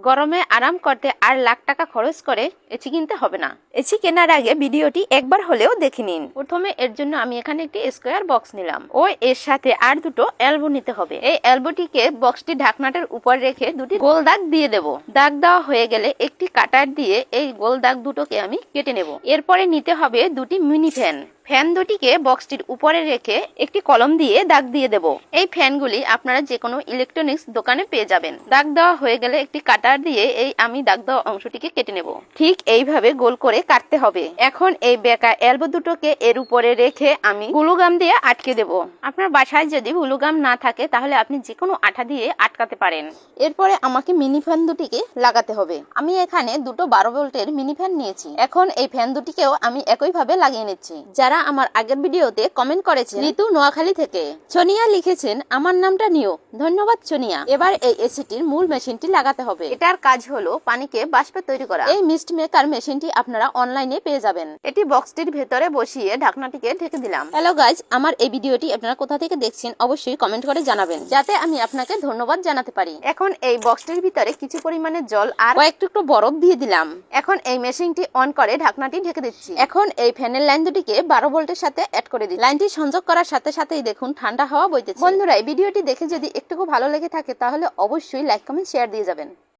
গরমে আরাম করতে আর লাখ টাকা খরচ করে এসি কিনতে হবে না। এসি কেনার আগে ভিডিওটি একবার হলেও দেখে নিন। প্রথমে এর জন্য আমি এখানে একটি স্কোয়ার বক্স নিলাম ও এর সাথে আর দুটো এলবো নিতে হবে। এই এলবোটিকে বক্সটি ঢাকনাটার উপর রেখে দুটি গোল দাগ দিয়ে দেব। দাগ দেওয়া হয়ে গেলে একটি কাটার দিয়ে এই গোল দাগ দুটোকে আমি কেটে নেব। এরপরে নিতে হবে দুটি মিনি ফ্যান। ফ্যান দুটিকে বক্সটির উপরে রেখে একটি কলম দিয়ে দাগ দিয়ে দেব। এই ফ্যানগুলি আপনারা যে কোনো ইলেকট্রনিক্স দোকানে পেয়ে যাবেন। দাগ দেওয়া হয়ে গেলে একটি কাটার দিয়ে এই আমি দাগ দেওয়া অংশটিকে কেটে নেব। ঠিক এইভাবে গোল করে কাটতে হবে। এখন এই বেঁকা এলবো দুটোকে এর উপরে রেখে আমি গ্লুগাম দিয়ে আটকে দেব। আপনার বাসায় যদি গ্লুগাম না থাকে তাহলে আপনি যে কোনো আঠা দিয়ে আটকাতে পারেন। এরপরে আমাকে মিনি ফ্যান দুটিকে লাগাতে হবে। আমি এখানে দুটো 12 ভোল্টের মিনি ফ্যান নিয়েছি। এখন এই ফ্যান দুটিকেও আমি একইভাবে লাগিয়ে নিচ্ছি। যারা আমার আগের ভিডিওতে কমেন্ট করেছেন ঋতু নোয়াখালী থেকে, সোনিয়া লিখেছেন আমার নামটা নিও, ধন্যবাদ সোনিয়া। এবার এই এসিটির মূল মেশিনটি লাগাতে হবে। এটার কাজ হলো পানিকে বাষ্পে তৈরি করা। এই মিস্ট মেকার মেশিনটি আপনারা অনলাইনে পেয়ে যাবেন। এটি বক্সটির ভেতরে বসিয়ে ঢাকনাটিকে ঢেকে দিলাম। হ্যালো গাইজ, আমার এই ভিডিওটি আপনারা কোথা থেকে দেখছেন অবশ্যই কমেন্ট করে জানাবেন, যাতে আমি আপনাকে ধন্যবাদ জানাতে পারি। এখন এই বক্সটির ভিতরে কিছু পরিমাণে জল আর কয়েকটুকরো বরফ দিয়ে দিলাম। এখন এই মেশিনটি অন করে ঢাকনাটি ঢেকে দিচ্ছি। এখন এই ফ্যানের লাইন দুটিকে 12 ভোল্টের সাথে অ্যাড করে দিই। লাইনটি সংযোগ করার সাথে সাথেই দেখুন ঠান্ডা হাওয়া বইতেছে। বন্ধুরা, এই ভিডিওটি দেখে যদি একটুকু ভালো লেগে থাকে তাহলে অবশ্যই লাইক কমেন্ট শেয়ার দিয়ে যাবেন।